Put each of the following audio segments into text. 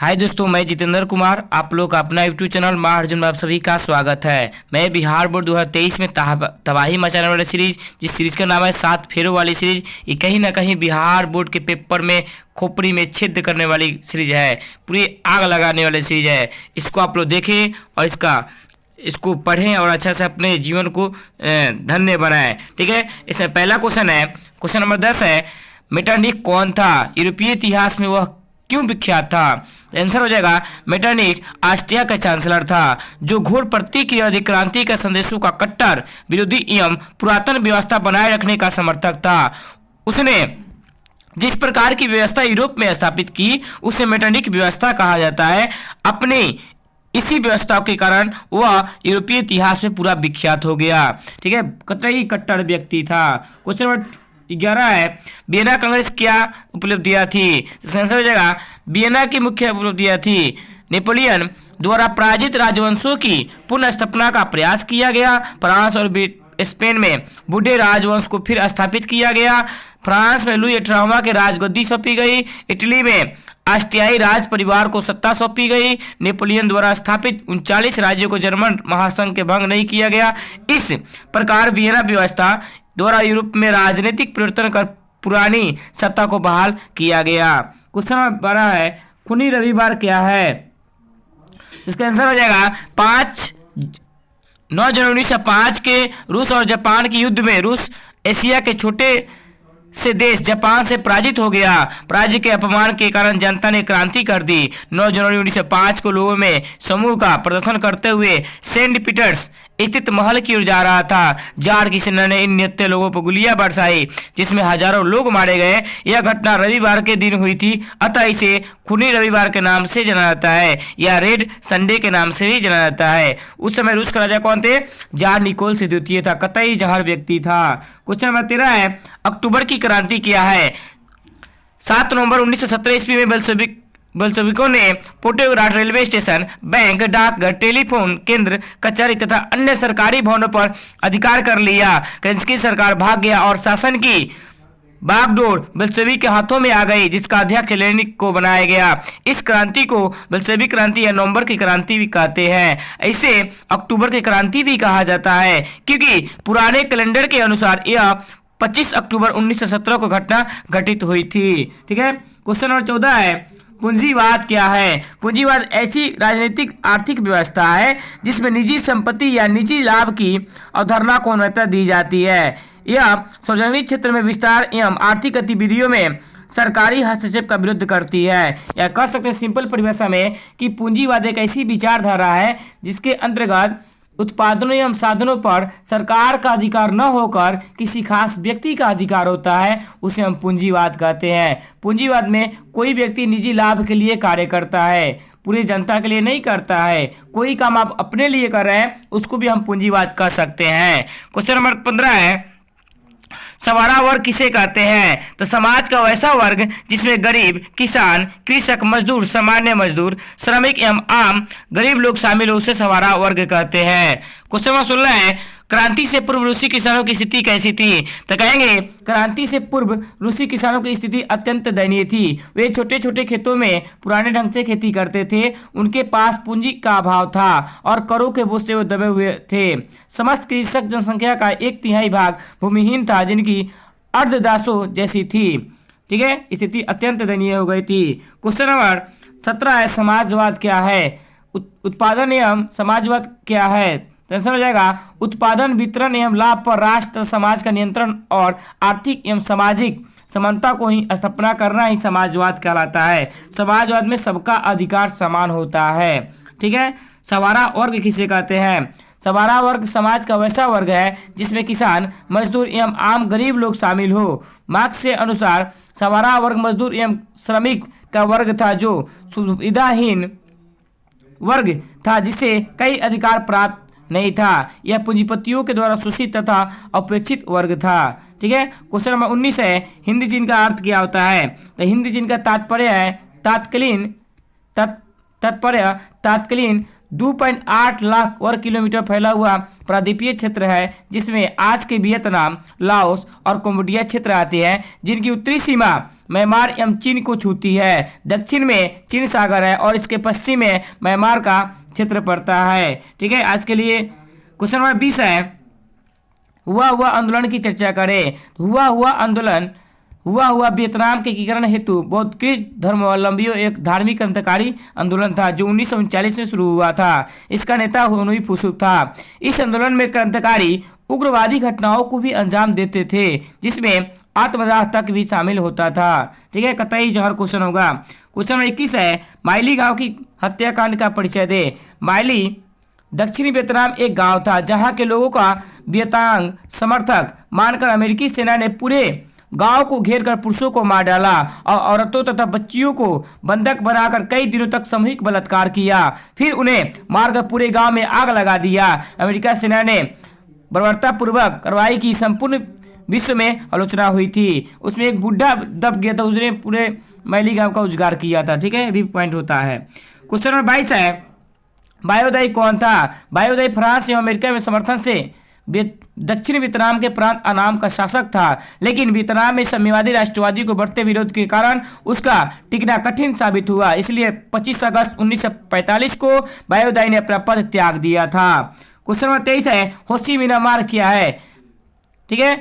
हाय दोस्तों, मैं जितेंद्र कुमार। आप लोग का अपना यूट्यूब चैनल माँ अर्जुन में आप सभी का स्वागत है। मैं बिहार बोर्ड 2023 में तबाही मचाने वाली सीरीज, जिस सीरीज का नाम है 7 फेरों वाली सीरीज, ये कहीं ना कहीं बिहार बोर्ड के पेपर में खोपड़ी में छेद करने वाली सीरीज है, पूरी आग लगाने वाली सीरीज है। इसको आप लोग देखें और इसको पढ़ें और अच्छा से अपने जीवन को धन्य बनाएं। ठीक है, इसमें पहला क्वेश्चन है, क्वेश्चन नंबर 10 है, मेटरनिख कौन था? यूरोपीय इतिहास में वह क्यों विख्यात था? आंसर हो जाएगा मेटरनिख ऑस्ट्रिया का चांसलर था, जो घोर प्रतीक अधिक्रांति के संदेशों का कट्टर विरोधी एवं पुरातन व्यवस्था बनाए रखने का समर्थक था। उसने जिस प्रकार की व्यवस्था यूरोप में स्थापित की उसे मेटरनिख व्यवस्था कहा जाता है। अपने इसी व्यवस्था के कारण वह यूरोपीय इतिहास में पूरा विख्यात हो गया। ठीक है, कतई कट्टर व्यक्ति था। क्वेश्चन नंबर 11 है, वियना कांग्रेस क्या उपलब्धियां थी? आंसर हो जाएगा वियना की मुख्य उपलब्धियां थी, नेपोलियन द्वारा पराजित राजवंशों की पुनर्स्थापना का प्रयास किया गया, फ्रांस और स्पेन में बूढ़े राजवंश को फिर स्थापित किया गया, फ्रांस में लुई 18वां के राजगद्दी सौंपी गई, इटली में ऑस्ट्रियाई राज परिवार को सत्ता सौंपी गई, नेपोलियन द्वारा स्थापित 39 राज्यों को जर्मन महासंघ के भंग नहीं किया गया। इस प्रकार वियना व्यवस्था द्वारा यूरोप में राजनीतिक परिवर्तन कर पुरानी सत्ता को बहाल किया गया। क्वेश्चन नंबर 12 है, खूनी रविवार क्या है? इसका आंसर हो जाएगा 9 जनवरी 1905 के रूस और जापान के युद्ध में रूस एशिया के छोटे से देश जापान से पराजित हो गया। पराजय के अपमान के कारण जनता ने क्रांति कर दी। 9 जनवरी 1905 को लोगों में समूह का प्रदर्शन करते हुए सेंट पीटर्स स्थित महल की ओर जा रहा था। जार की सेना ने इन निहत्थे लोगों पर गोलियां बरसाई, जिसमें हजारों लोग मारे गए। यह घटना रविवार के दिन हुई थी, अतः इसे खूनी रविवार के नाम से जाना जाता है या रेड संडे के नाम से भी जाना जाता है। उस समय रूस का राजा कौन थे? जार निकोल से द्वितीय था, कतई जहर व्यक्ति था। क्वेश्चन नंबर 13 है, अक्टूबर की क्रांति क्या है? 7 नवंबर 1917 ईस्वी में बल्शेविकों ने पोटेग्राड रेलवे स्टेशन, बैंक, डाकघर, टेलीफोन केंद्र, कचहरी तथा अन्य सरकारी भवनों पर अधिकार कर लिया। केंद्रीय सरकार भाग गया और शासन की बागडोर बल्शेविक के हाथों में आ गई, जिसका अध्यक्ष लेनिन को बनाया गया। इस क्रांति को बल्शेविक क्रांति या नवंबर की क्रांति भी कहते हैं। इसे अक्टूबर की क्रांति भी कहा जाता है, क्योंकि पुराने कैलेंडर के अनुसार यह 25 अक्टूबर 1917 को घटना घटित हुई थी। ठीक है, क्वेश्चन नंबर 14 है, पूंजीवाद क्या है? पूंजीवाद ऐसी राजनीतिक आर्थिक व्यवस्था है जिसमें निजी संपत्ति या निजी लाभ की अवधारणा को मान्यता दी जाती है। यह सार्वजनिक क्षेत्र में विस्तार एवं आर्थिक गतिविधियों में सरकारी हस्तक्षेप का विरोध करती है। या कह सकते हैं सिंपल परिभाषा में कि पूंजीवाद एक ऐसी विचारधारा है जिसके अंतर्गत उत्पादनों एवं साधनों पर सरकार का अधिकार न होकर किसी खास व्यक्ति का अधिकार होता है, उसे हम पूंजीवाद कहते हैं। पूंजीवाद में कोई व्यक्ति निजी लाभ के लिए कार्य करता है, पूरी जनता के लिए नहीं करता है। कोई काम आप अपने लिए कर रहे हैं, उसको भी हम पूंजीवाद कह सकते हैं। क्वेश्चन नंबर 15 है, सवारा वर्ग किसे कहते हैं? तो समाज का वैसा वर्ग जिसमें गरीब, किसान, कृषक, मजदूर, सामान्य मजदूर, श्रमिक एवं आम गरीब लोग शामिल हो, उसे सवारा वर्ग कहते हैं। क्वेश्चन नंबर 16 है, क्रांति से पूर्व रूसी किसानों की स्थिति कैसी थी? तो कहेंगे क्रांति से पूर्व रूसी किसानों की स्थिति अत्यंत दयनीय थी। वे छोटे छोटे खेतों में पुराने ढंग से खेती करते थे, उनके पास पूंजी का अभाव था और करों के बोझ से वो दबे हुए थे। समस्त कृषक जनसंख्या का 1/3 भाग भूमिहीन था, जिनकी अर्धदासों जैसी थी। ठीक है, स्थिति अत्यंत दयनीय हो गई थी। क्वेश्चन नंबर 17 है, समाजवाद क्या है? उत्पादन एवं समाजवाद क्या है? आंसर हो जाएगा उत्पादन, वितरण एवं लाभ पर राष्ट्र समाज का नियंत्रण और आर्थिक एवं सामाजिक समानता को ही स्थापना करना ही समाजवाद कहलाता है। समाजवाद में सबका अधिकार समान होता है। ठीक है, सवारा वर्ग किसे कहते हैं? सवारा वर्ग समाज का वैसा वर्ग है जिसमें किसान, मजदूर एवं आम गरीब लोग शामिल हो। मार्क्स के अनुसार सवारा वर्ग मजदूर एवं श्रमिक का वर्ग था, जो सुविधाहीन वर्ग था, जिसे कई अधिकार प्राप्त नहीं था। यह पूंजीपतियों के द्वारा शोषित तथा अपेक्षित वर्ग था। ठीक है, क्वेश्चन नंबर 19 है, हिंदी चिन्ह का अर्थ क्या होता है? तो हिंदी चिन्ह का तात्पर्य है तात्कालीन 2.8 लाख वर्ग किलोमीटर फैला हुआ प्रायद्वीपीय क्षेत्र है, जिसमें आज के वियतनाम, लाओस और कंबोडिया क्षेत्र आते हैं, जिनकी उत्तरी सीमा म्यांमार एवं चीन को छूती है। दक्षिण में चीन सागर है और इसके पश्चिम में म्यांमार का क्षेत्र पड़ता है। ठीक है, आज के लिए क्वेश्चन नंबर 20 है, हुआ आंदोलन की चर्चा करें। हुआ वियतनाम के एकीकरण हेतु बौद्ध धर्मावलंबियों एक धार्मिक क्रांतिकारी आंदोलन था जो 1939 में शुरू हुआ था। इसका नेता हुनुई फुसुक था। इस आंदोलन में क्रांतिकारी उग्रवादी घटनाओं को भी अंजाम देते थे, जिसमें आत्मदाह तक भी शामिल होता था। ठीक है, कतई जहर क्वेश्चन होगा। क्वेश्चन नंबर 21 है, माइली गांव की हत्याकांड का परिचय दे। माइली दक्षिणी वियतनाम एक गांव था जहां के लोगों का वियतनांग समर्थक मानकर अमेरिकी सेना ने पूरे गांव को घेरकर पुरुषों को मार डाला और औरतों तथा बच्चियों को बंधक बनाकर कई दिनों तक सामूहिक बलात्कार किया। फिर उन्हें मारकर पूरे गांव में आग लगा दिया। अमेरिका सेना ने बर्बरतापूर्वक कार्रवाई की संपूर्ण विश्व में आलोचना हुई थी। उसमें एक बुढ़ा दब गया था, उसने पूरे मैली गांव का उजागर किया था। ठीक है, ये भी पॉइंट होता है। क्वेश्चन नंबर 22 है, बायोदाई कौन था? बायोदाई फ्रांस एवं अमेरिका में समर्थन से दक्षिण वियतनाम के प्रांत अनाम का शासक था, लेकिन वियतनाम में साम्यवादी राष्ट्रवादी को बढ़ते विरोध के कारण उसका टिकना कठिन साबित हुआ। इसलिए 25 अगस्त 1945 को बायोदाई ने अपना पद त्याग दिया था। क्वेश्चन नंबर 23 है, होची मिन्ह मार्ग क्या है? ठीक है,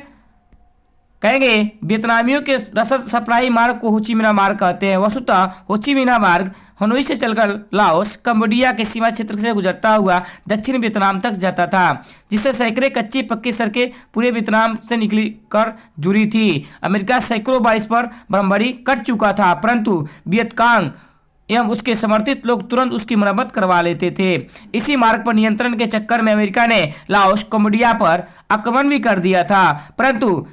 कहेंगे वियतनामियों के रसद सप्लाई मार्ग को होची मिन्ह मार्ग कहते हैं। वस्तुतः होची मिन्ह मार्ग हनोई से चलकर लाओस, कंबोडिया के सीमा क्षेत्र से गुजरता हुआ दक्षिण वियतनाम तक जाता था, जिससे सैकड़े कच्ची पक्की सड़कें पूरे वियतनाम से निकली कर जुड़ी थी। अमेरिका सैकड़ों बार इस पर बमबारी कर चुका था, परंतु वियतकांग एवं उसके समर्थित लोग तुरंत उसकी मरम्मत करवा लेते थे। इसी मार्ग पर नियंत्रण के चक्कर में अमेरिका ने लाओस, कंबोडिया पर आक्रमण भी कर दिया था, परंतु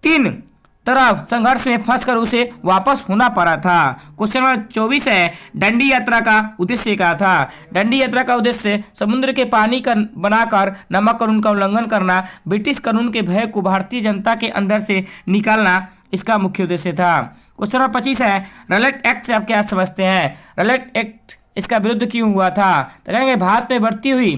तीन तरफ संघर्ष में फंसकर उसे वापस होना पड़ा था। क्वेश्चन नंबर 24 है, डंडी यात्रा का उद्देश्य क्या था? डंडी यात्रा का उद्देश्य समुद्र के पानी का बनाकर नमक कानून का उल्लंघन करना, ब्रिटिश कानून के भय को भारतीय जनता के अंदर से निकालना इसका मुख्य उद्देश्य था। क्वेश्चन नंबर 25 है, रलेट एक्ट से आप क्या समझते हैं? रलेट एक्ट इसका विरुद्ध क्यों हुआ था? तो कहेंगे भारत में बढ़ती हुई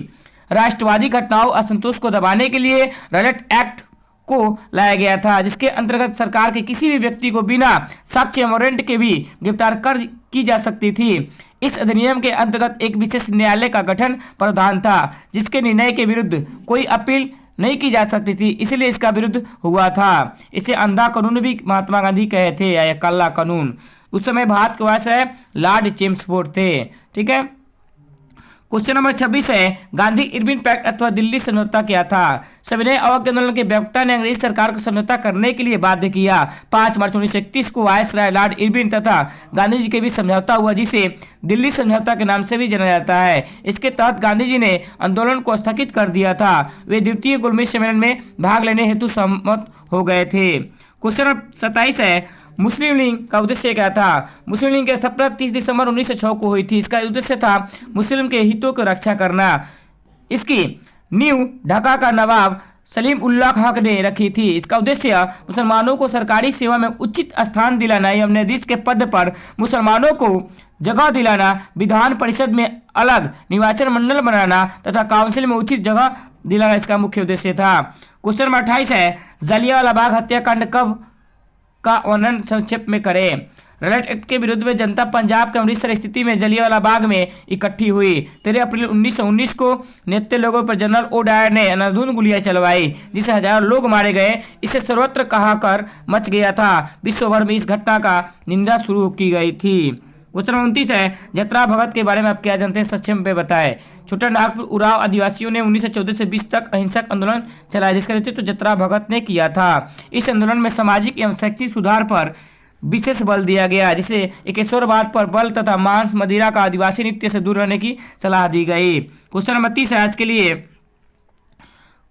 राष्ट्रवादी घटनाओं असंतोष को दबाने के लिए रलेट एक्ट को लाया गया था, जिसके अंतर्गत सरकार के किसी भी व्यक्ति को बिना साक्ष्य वारंट के भी गिरफ्तार कर की जा सकती थी। इस अधिनियम के अंतर्गत एक विशेष न्यायालय का गठन प्रावधान था, जिसके निर्णय के विरुद्ध कोई अपील नहीं की जा सकती थी, इसलिए इसका विरुद्ध हुआ था। इसे अंधा कानून भी महात्मा गांधी कहे थे, या काला कानून। उस समय भारत के वायसराय लॉर्ड चेम्सफोर्ड थे। ठीक है, क्वेश्चन नंबर 26 है, गांधी इरविन पैक्ट अथवा दिल्ली समझौता क्या था? सविनय अवज्ञा आंदोलन के प्रवक्ता ने अंग्रेज सरकार को समझौता करने के लिए बाध्य किया। 5 मार्च 1931 को वायसराय लॉर्ड इरविन तथा गांधी जी के बीच समझौता हुआ, जिसे दिल्ली समझौता के नाम से भी जाना जाता है। इसके तहत गांधी जी ने आंदोलन को स्थगित कर दिया था। वे द्वितीय गोलमेज सम्मेलन में भाग लेने हेतु सहमत हो गए थे। क्वेश्चन नंबर 27 है, मुस्लिम लीग का उद्देश्य क्या था? मुस्लिम लीग की स्थापना 30 दिसंबर 1906 को हुई थी। इसका उद्देश्य था मुस्लिम के हितों की रक्षा करना। इसकी नींव ढाका का नवाब सलीम उल्लाह हक ने रखी थी। इसका उद्देश्य मुसलमानों को सरकारी सेवा में उचित स्थान दिलाना एवं न्यायाधीश के पद पर मुसलमानों को जगह दिलाना, विधान परिषद में अलग निर्वाचन मंडल बनाना तथा काउंसिल में उचित जगह दिलाना इसका मुख्य उद्देश्य था। क्वेश्चन नंबर 28 है, जलियांवाला बाग हत्याकांड कब का वर्णन संक्षेप में करें? रलेट एक्ट के विरुद्ध में जनता पंजाब के अमृतसर स्थिति में जलियांवाला बाग में इकट्ठी हुई। 13 अप्रैल 1919 को निहत्थे लोगों पर जनरल ओ डायर ने अंधाधुंध गोलियां चलवाई, जिससे हजारों लोग मारे गए। इससे सर्वत्र कहाकार मच गया था। विश्व भर में इस घटना का निंदा शुरू की गई थी। क्वेश्चन 29 है, जतरा भगत के बारे में आप क्या जानते हैं? संक्षेप में बताएं। छोटा नागपुर उराव आदिवासियों ने 1914 से 20 तक अहिंसक आंदोलन चलाया, जिसका नेतृत्व जतरा भगत ने किया था। इस आंदोलन में सामाजिक एवं शैक्षिक सुधार पर विशेष बल दिया गया, जिसे एकेश्वरवाद पर बल तथा मांस मदिरा का आदिवासी नृत्य से दूर रहने की सलाह दी गई। क्वेश्चन नंबर 30 है आज के लिए।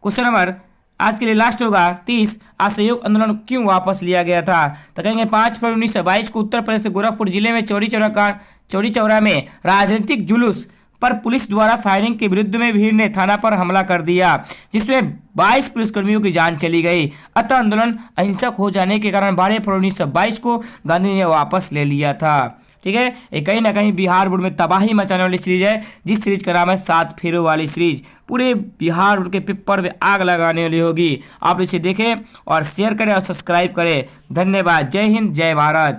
क्वेश्चन नंबर आज के लिए लास्ट होगा 30, असहयोग आंदोलन क्यों वापस लिया गया था? तो कहेंगे 5 फरवरी 1922 को उत्तर प्रदेश के गोरखपुर जिले में चौरी चौरा में राजनीतिक जुलूस पर पुलिस द्वारा फायरिंग के विरुद्ध में भीड़ ने थाना पर हमला कर दिया, जिसमें 22 पुलिसकर्मियों की जान चली गई। अतः आंदोलन अहिंसक हो जाने के कारण 12 फरवरी 1922 को गांधी ने वापस ले लिया था। ठीक है। ये कहीं ना कहीं बिहार बोर्ड में तबाही मचाने वाली सीरीज है, जिस सीरीज का नाम है 7 फेरों वाली सीरीज। पूरे बिहार बोर्ड के पेपर में आग लगाने वाली होगी। आप इसे देखें और शेयर करें और सब्सक्राइब करें। धन्यवाद। जय हिंद, जय भारत।